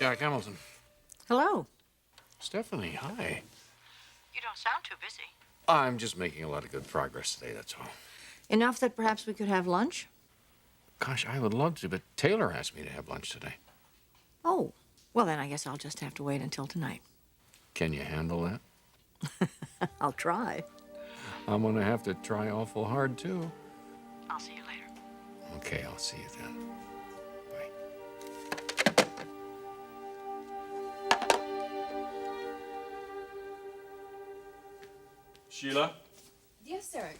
Doc Hamilton. Hello. Stephanie, hi. You don't sound too busy. I'm just making a lot of good progress today, that's all. Enough that perhaps we could have lunch? Gosh, I would love to, but Taylor asked me to have lunch today. Oh, well then I guess I'll just have to wait until tonight. Can you handle that? I'll try. I'm gonna have to try awful hard, too. I'll see you later. Okay, I'll see you then. Sheila? Yes, Eric.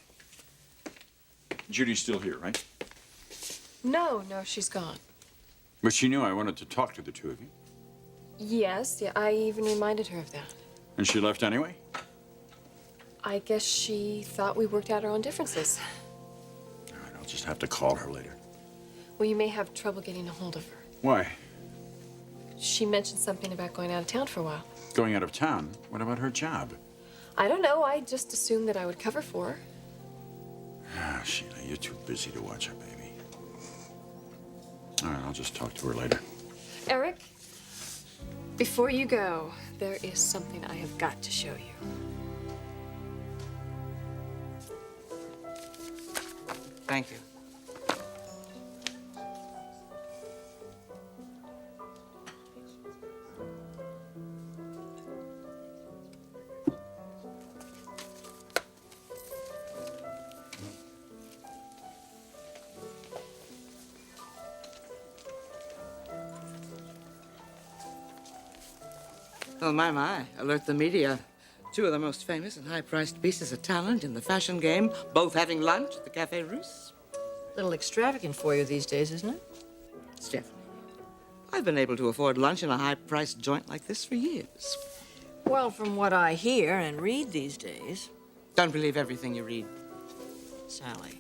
Judy's still here, right? No, she's gone. But she knew I wanted to talk to the two of you. Yes, yeah, I even reminded her of that. And she left anyway? I guess she thought we worked out our own differences. All right, I'll just have to call her later. Well, you may have trouble getting a hold of her. Why? She mentioned something about going out of town for a while. Going out of town? What about her job? I don't know. I just assumed that I would cover for her. Ah, Sheila, you're too busy to watch her, baby. All right, I'll just talk to her later. Eric, before you go, there is something I have got to show you. Thank you. Oh, my. Alert the media. Two of the most famous and high-priced pieces of talent in the fashion game, both having lunch at the Café Russe. A little extravagant for you these days, isn't it? Stephanie, I've been able to afford lunch in a high-priced joint like this for years. Well, from what I hear and read these days... Don't believe everything you read. Sally,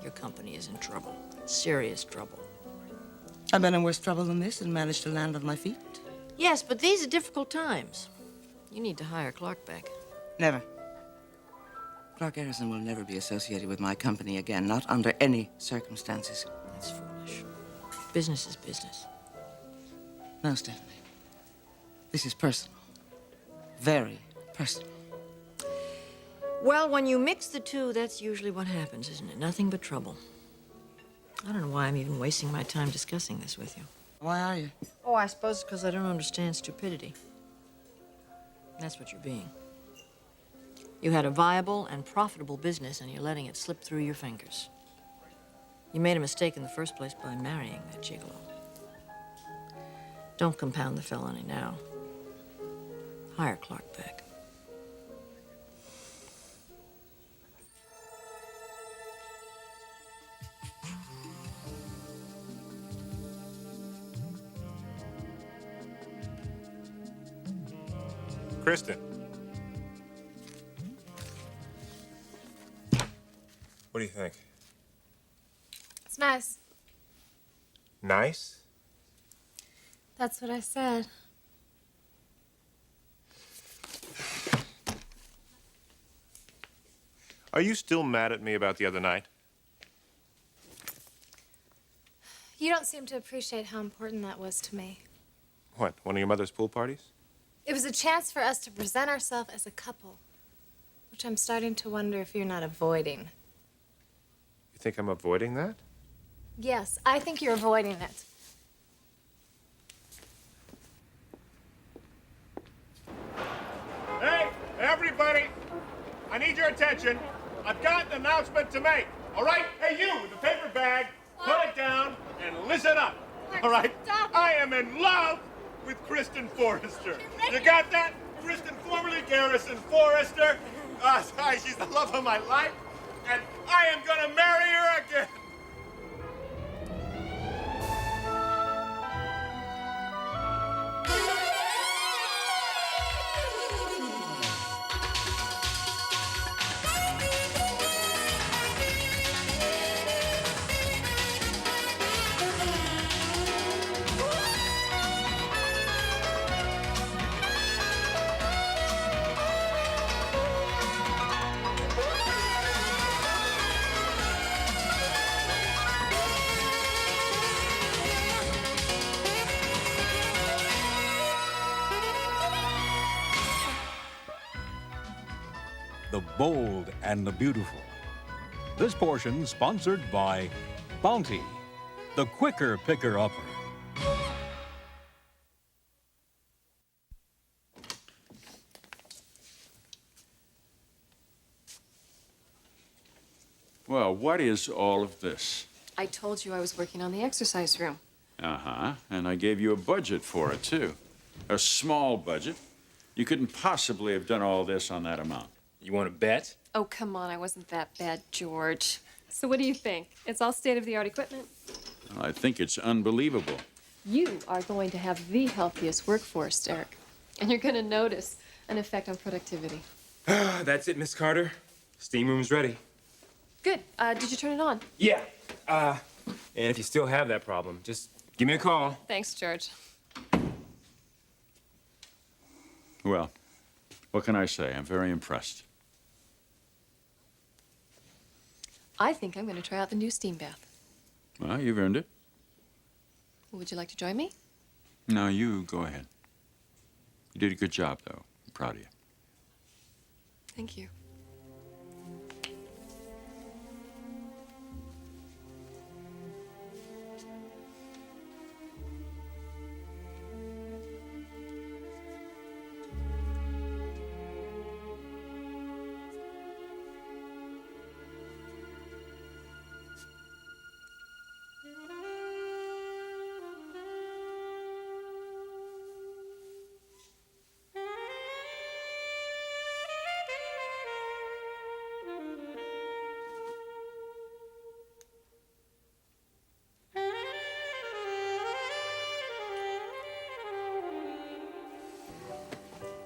your company is in trouble. Serious trouble. I've been in worse trouble than this and managed to land on my feet. Yes, but these are difficult times. You need to hire Clarke back. Never. Clarke Harrison will never be associated with my company again, not under any circumstances. That's foolish. Business is business. No, Stephanie. This is personal. Very personal. Well, when you mix the two, that's usually what happens, isn't it? Nothing but trouble. I don't know why I'm even wasting my time discussing this with you. Why are you? Oh, I suppose it's because I don't understand stupidity. That's what you're being. You had a viable and profitable business, and you're letting it slip through your fingers. You made a mistake in the first place by marrying that gigolo. Don't compound the felony now. Hire Clarke back. Kristen. What do you think? It's nice. Nice? That's what I said. Are you still mad at me about the other night? You don't seem to appreciate how important that was to me. What, one of your mother's pool parties? It was a chance for us to present ourselves as a couple, which I'm starting to wonder if you're not avoiding. You think I'm avoiding that? Yes, I think you're avoiding it. Hey, everybody! I need your attention. I've got an announcement to make. All right? Hey, you with the paper bag, put it down and listen up. All right? Stop. I am in love with Kristen Forrester. You got that? Kristen, formerly Garrison Forrester. She's the love of my life, and I am gonna marry her again. the bold and the beautiful. This portion sponsored by Bounty, the quicker picker-upper. Well, what is all of this? I told you I was working on the exercise room. Uh-huh. And I gave you a budget for it, too. A small budget. You couldn't possibly have done all this on that amount. You want to bet? Oh, come on, I wasn't that bad, George. So what do you think? It's all state-of-the-art equipment? Well, I think it's unbelievable. You are going to have the healthiest workforce, Eric. And you're going to notice an effect on productivity. That's it, Miss Carter. Steam room's ready. Good. Did you turn it on? Yeah. And if you still have that problem, just give me a call. Thanks, George. Well, what can I say? I'm very impressed. I think I'm going to try out the new steam bath. Well, you've earned it. Would you like to join me? No, you go ahead. You did a good job, though. I'm proud of you. Thank you.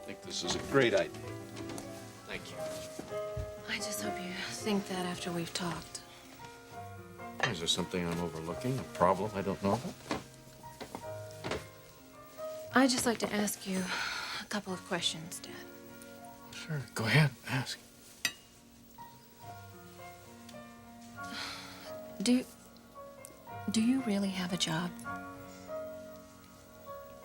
I think this is a great idea. Thank you. I just hope you think that after we've talked. Is there something I'm overlooking? A problem I don't know about? I'd just like to ask you a couple of questions, Dad. Sure. Go ahead. Ask. Do you really have a job?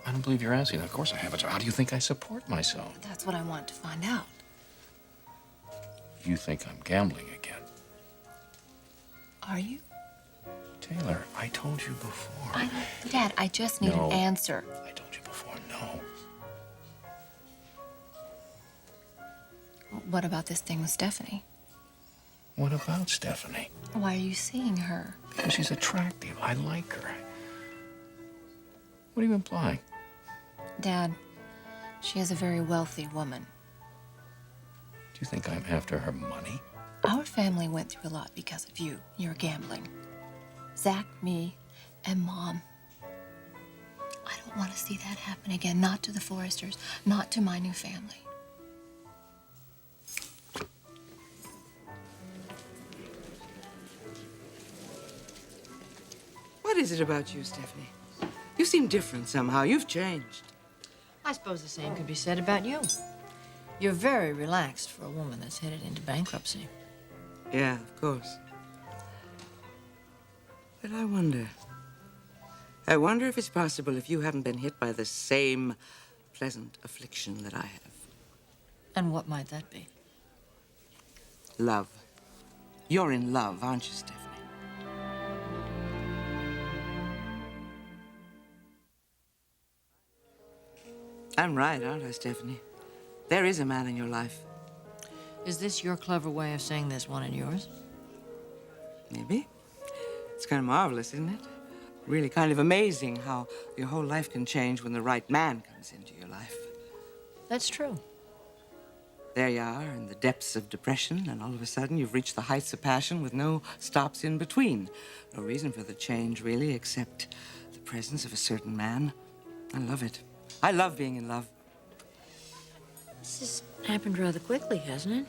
I don't believe you're asking. Of course I have a job. How do you think I support myself? That's what I want to find out. You think I'm gambling again. Are you? Taylor, I told you before. Dad, I just need No. an answer. I told you before, no. What about this thing with Stephanie? What about Stephanie? Why are you seeing her? Because she's attractive. I like her. What are you implying? Dad, she is a very wealthy woman. Do you think I'm after her money? Our family went through a lot because of you. You're gambling. Zach, me, and Mom. I don't want to see that happen again. Not to the Forresters, not to my new family. What is it about you, Stephanie? You seem different somehow. You've changed. I suppose the same could be said about you. You're very relaxed for a woman that's headed into bankruptcy. Yeah, of course. But I wonder if it's possible if you haven't been hit by the same pleasant affliction that I have. And what might that be? Love. You're in love, aren't you, Stephanie? I'm right, aren't I, Stephanie? There is a man in your life. Is this your clever way of saying there's one in yours? Maybe. It's kind of marvelous, isn't it? Really kind of amazing how your whole life can change when the right man comes into your life. That's true. There you are in the depths of depression, and all of a sudden you've reached the heights of passion with no stops in between. No reason for the change, really, except the presence of a certain man. I love it. I love being in love. This has happened rather quickly, hasn't it?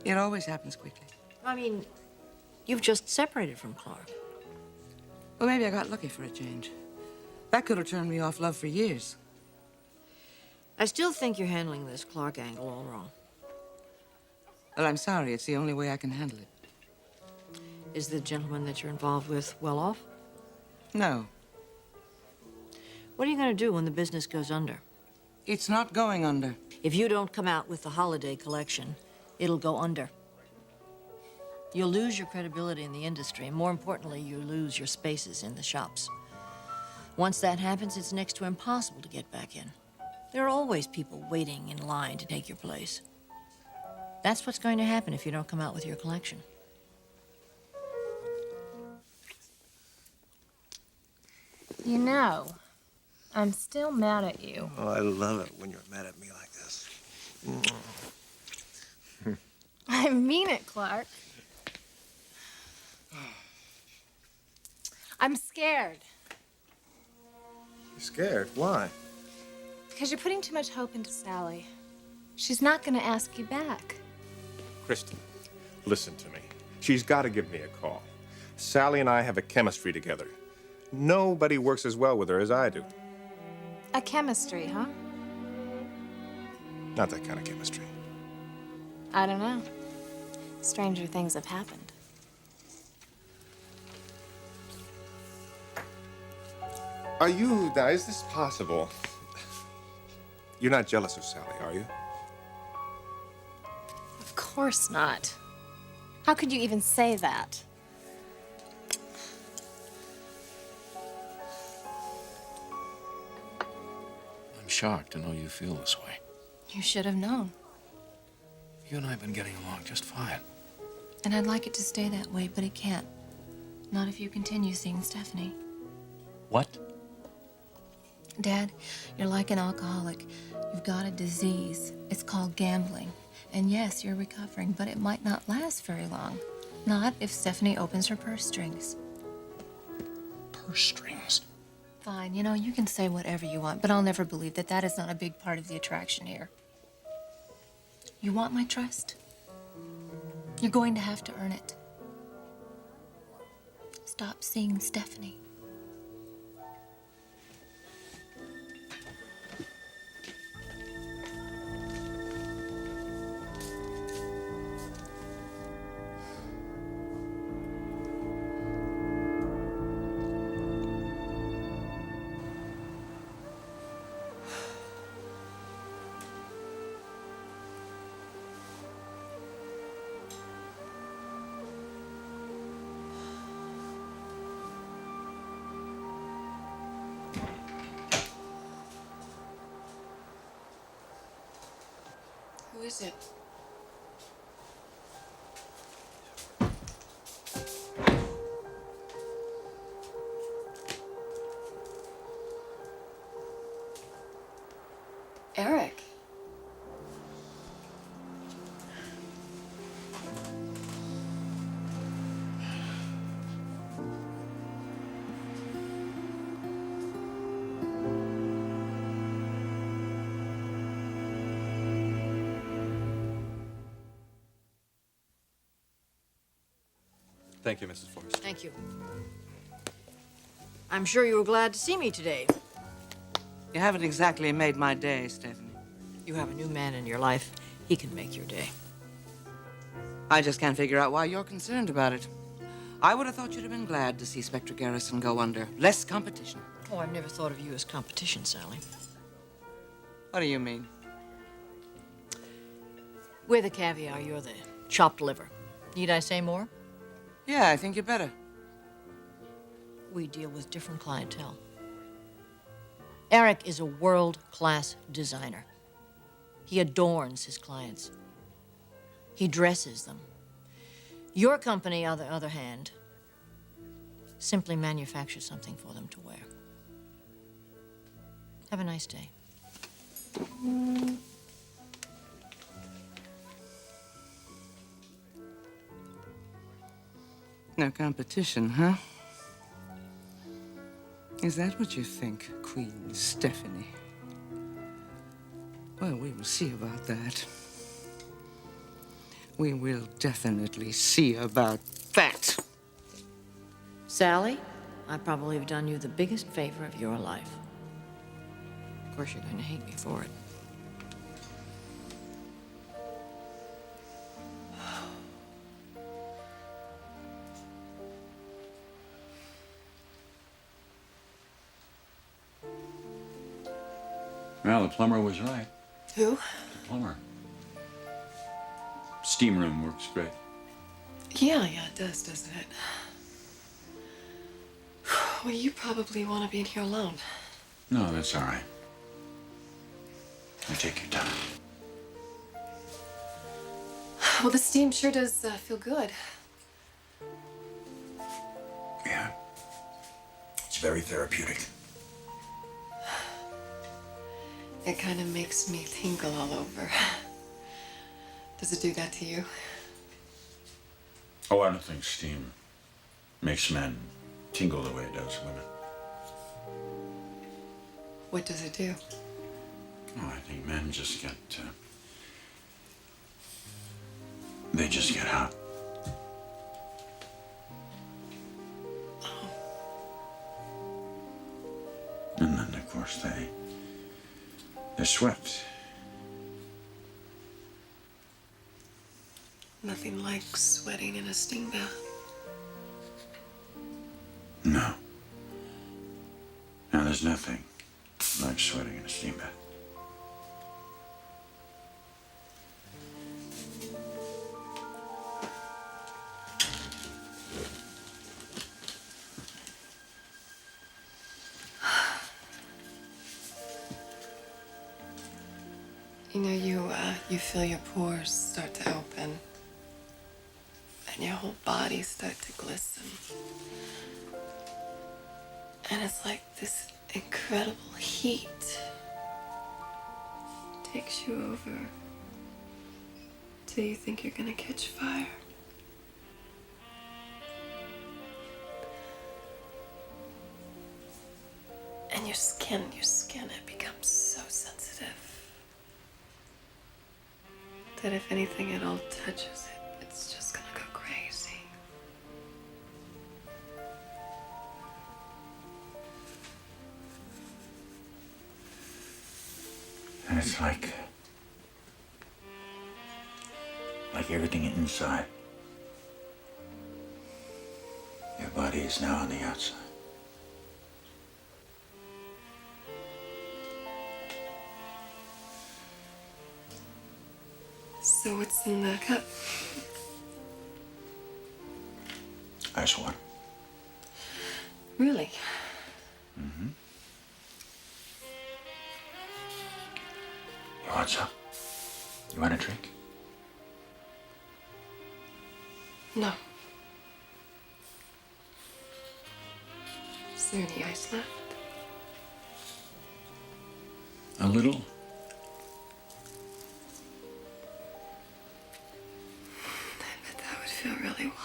It always happens quickly. I mean, you've just separated from Clarke. Well, maybe I got lucky for a change. That could have turned me off love for years. I still think you're handling this Clarke angle all wrong. Well, I'm sorry. It's the only way I can handle it. Is the gentleman that you're involved with well off? No. What are you going to do when the business goes under? It's not going under. If you don't come out with the holiday collection, It'll go under. You'll lose your credibility in the industry, and more importantly, you'll lose your spaces in the shops. Once that happens, it's next to impossible to get back in. There are always people waiting in line to take your place. That's what's going to happen if you don't come out with your collection. You know, I'm still mad at you. Oh, I love it when you're mad at me like this. I mean it, Clarke. I'm scared. You're scared? Why? Because you're putting too much hope into Sally. She's not going to ask you back. Kristen, listen to me. She's got to give me a call. Sally and I have a chemistry together. Nobody works as well with her as I do. A chemistry, huh? Not that kind of chemistry. I don't know. Stranger things have happened. Are you, now, is this possible? You're not jealous of Sally, are you? Of course not. How could you even say that? I'm shocked to know you feel this way. You should have known. You and I have been getting along just fine. And I'd like it to stay that way, but it can't. Not if you continue seeing Stephanie. What? Dad, you're like an alcoholic. You've got a disease. It's called gambling. And yes, you're recovering, but it might not last very long. Not if Stephanie opens her purse strings. Purse strings? Fine, you know, you can say whatever you want, but I'll never believe that that is not a big part of the attraction here. You want my trust? You're going to have to earn it. Stop seeing Stephanie. Who is it? Eric. Thank you, Mrs. Forrest. Thank you. I'm sure you were glad to see me today. You haven't exactly made my day, Stephanie. You have a new man in your life. He can make your day. I just can't figure out why you're concerned about it. I would have thought you'd have been glad to see Spectra Garrison go under. Less competition. Oh, I've never thought of you as competition, Sally. What do you mean? We're the caviar, you're the chopped liver. Need I say more? Yeah, I think you better. We deal with different clientele. Eric is a world-class designer. He adorns his clients. He dresses them. Your company, on the other hand, simply manufactures something for them to wear. Have a nice day. No competition, huh? Is that what you think, Queen Stephanie? Well, we will see about that. We will definitely see about that. Sally, I probably have done you the biggest favor of your life. Of course, you're going to hate me for it. Well, the plumber was right. Who? The plumber. steam room works great. Yeah, it does, doesn't it? Well, you probably want to be in here alone. No, that's all right. You take your time. Well, the steam sure does feel good. Yeah. It's very therapeutic. It kind of makes me tingle all over. Does it do that to you? Oh, I don't think steam makes men tingle the way it does women. What does it do? Oh, I think men just get, they just get hot. And then, of course, they sweat. Nothing like sweating in a steam bath. No. Now, there's nothing like sweating in a steam bath. You know, you feel your pores start to open, and your whole body start to glisten. And it's like this incredible heat takes you over till you think you're gonna catch fire. And your skin, it becomes so sensitive that if anything at all touches it, it's just gonna go crazy. And it's like everything inside. Your body is now on the outside. So what's in the cup? Ice water. Really? Mm-hmm. You want some? You want a drink? No. Is there any ice left? A little. I bet that would feel really wild.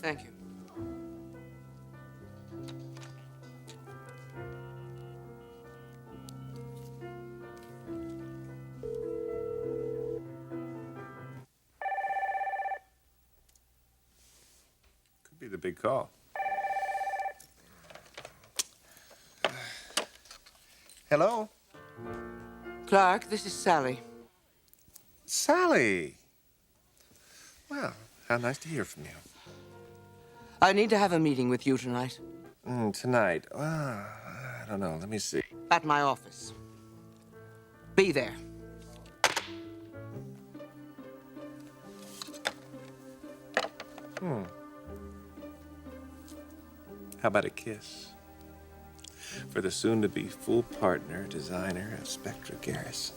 Thank you. Could be the big call. Hello? Clarke, this is Sally. Sally! Well, how nice to hear from you. I need to have a meeting with you tonight. Tonight? I don't know. Let me see. At my office. Be there. How about a kiss? For the soon-to-be full partner, designer of Spectra Garrison.